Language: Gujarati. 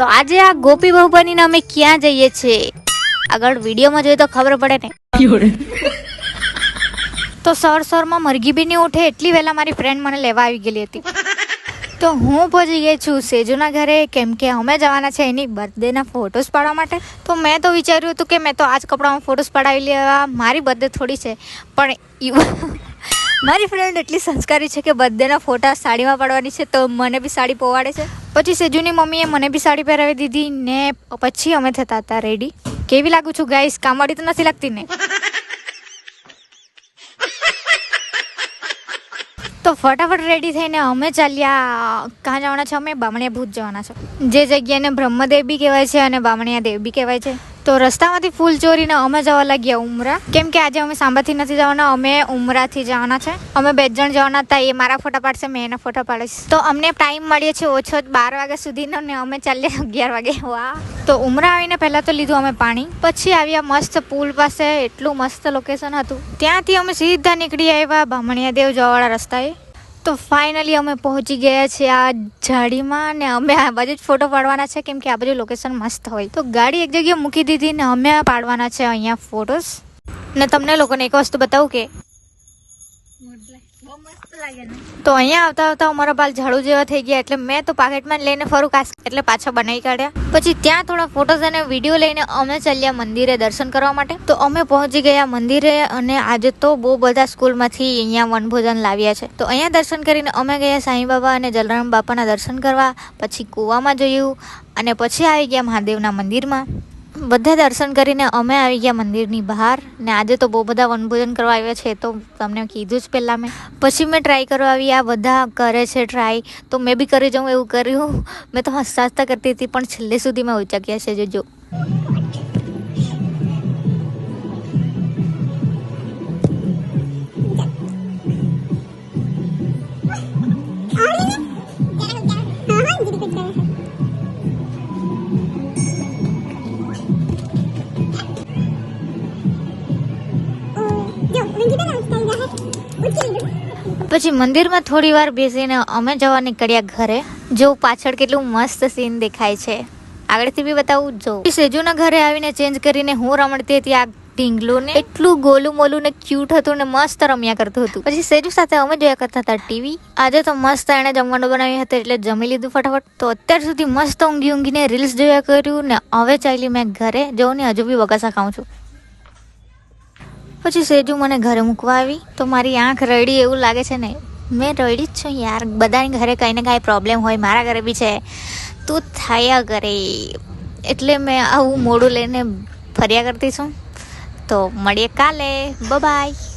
તો આજે આ ગોપી બહુ બનીને અમે ક્યાં જઈએ છીએ આગળ વિડીયોમાં જોઈએ તો ખબર પડે ને. તો સરમાં મરઘી બી નહીં ઉઠે એટલી વહેલા મારી ફ્રેન્ડ મને લેવા આવી ગયેલી હતી. તો હું પહોંચી ગઈ છું સેજુના ઘરે, કેમ કે અમે જવાના છે એની બર્થડેના ફોટોસ પાડવા માટે. તો મેં તો વિચાર્યું હતું કે મેં તો આ જ કપડામાં ફોટોસ પડાવી લેવા, મારી બર્થડે થોડી છે. પણ મારી ફ્રેન્ડ એટલી સંસ્કારી છે કે બર્થડેના ફોટા સાડીમાં પાડવાની છે, તો મને બી સાડી પોવાડે છે. પછી સેજુની મમ્મીએ મને બી સાડી પહેરાવી દીધી ને પછી અમે થતા હતા રેડી. કેવી લાગુ છું ગાઈસ? કામવાળી તો નથી લાગતી ને? તો ફટાફટ રેડી થઈને અમે ચાલ્યા. ક્યાં જવાના છે? અમે બામણિયા ભૂત જવાના છે, જે જગ્યાને બ્રહ્મદેવ બી કહેવાય છે અને બામણિયા દેવ બી કહેવાય છે. તો રસ્તામાંથી ફૂલ ચોરીને અમે જવા લાગ્યા ઉમરા, કેમ કે આજે અમે સાંબાથી નથી જવાના, અમે ઉમરાથી જવાના છે. અમે 2 જણ જવાના હતા, એ મારા ફોટા પાડશે, મેં એના ફોટા પાડીશ. તો અમને ટાઈમ મળ્યો છે ઓછો 12 વાગ્યા સુધીનો ને અમે ચાલ્યા 11 વાગે. વાહ! તો ઉમરા આવીને પહેલાં તો લીધું અમે પાણી, પછી આવ્યા મસ્ત પુલ પાસે. એટલું મસ્ત લોકેશન હતું. ત્યાંથી અમે સીધા નીકળી આવ્યા બામણિયા દેવ જવાવાળા રસ્તાએ. તો ફાઇનલી અમે પહોંચી ગયા છીએ આ ઝાડીમાં ને અમે આ બાજુ જ ફોટો પાડવાના છે, કેમ કે આ બાજુ લોકેશન મસ્ત હોય. તો ગાડી એક જગ્યાએ મૂકી દીધી ને અમે પાડવાના છે અહીંયા ફોટોસ. ને તમને લોકોને એક વસ્તુ બતાવું કે તો અહીંયા આવતા આવતા અમારા બાલ ઝાડુ જેવા થઈ ગયા, એટલે મેં તો પાકેટમાં લઈને ફરું કાશ, એટલે પાછા બનાવી કાઢ્યા. પછી ત્યાં થોડા ફોટોસ અને વિડીયો લઈને અમે ચાલ્યા મંદિરે દર્શન કરવા માટે. તો અમે પહોંચી ગયા મંદિરે અને આજે તો બહુ બધા સ્કૂલમાંથી અહીંયા વનભોજન લાવ્યા છે. તો અહીંયા દર્શન કરીને અમે ગયા સાંઈ બાબા અને જલારામ બાપાના દર્શન કરવા. પછી કૂવામાં જોયું અને પછી આવી ગયા મહાદેવના મંદિરમાં. બધા દર્શન કરીને અમે આવી ગયા મંદિરની બહાર. ને આજે તો બહુ બધા વનભોજન કરવા આવ્યા છે, તો તમને કીધું જ પહેલાં મેં. પછી મેં ટ્રાય કરવા આવી. આ બધા કરે છે ટ્રાય, તો મેં બી કરી જાઉં એવું કર્યું. મેં તો હસતા હસતા કરતી હતી, પણ છેલ્લે સુધી મેં ઉચક્યા છે જોજો. પછી મંદિરમાં થોડી વાર બેસીને અમે જવા નીકળ્યા ઘરે. જો પાછળ કેટલું મસ્ત સીન દેખાય છે, આગળથી બી બતાવું. જો સેજુના ઘરે આવીને ચેન્જ કરીને હું રમતી હતી આ ઢીંગલું ને. એટલું ગોલું મોલું ને ક્યુટ હતું ને મસ્ત રમ્યા કરતું હતું. પછી સેજુ સાથે અમે જોયા કરતા હતા ટીવી. આજે તો મસ્ત એણે જમવાનું બનાવ્યું હતું એટલે જમી લીધું ફટાફટ. તો અત્યાર સુધી મસ્ત ઊંઘીને રીલ્સ જોયા કર્યું ને હવે ચાલી મેં ઘરે. જોઉં ને હજુ બી બગાસા ખાઉં છું. પછી સેજુ મને ઘરે મૂકવા આવી. તો મારી આંખ રડી એવું લાગે છે ને, મેં રડી જ છું યાર. બધાની ઘરે કંઈ ને કાંઈ પ્રોબ્લેમ હોય, મારા ઘરે બી છે, તું થયા કરે. એટલે મેં આવું મોડું લઈને ફર્યા કરતી છું. તો મળીએ કાલે. બાય.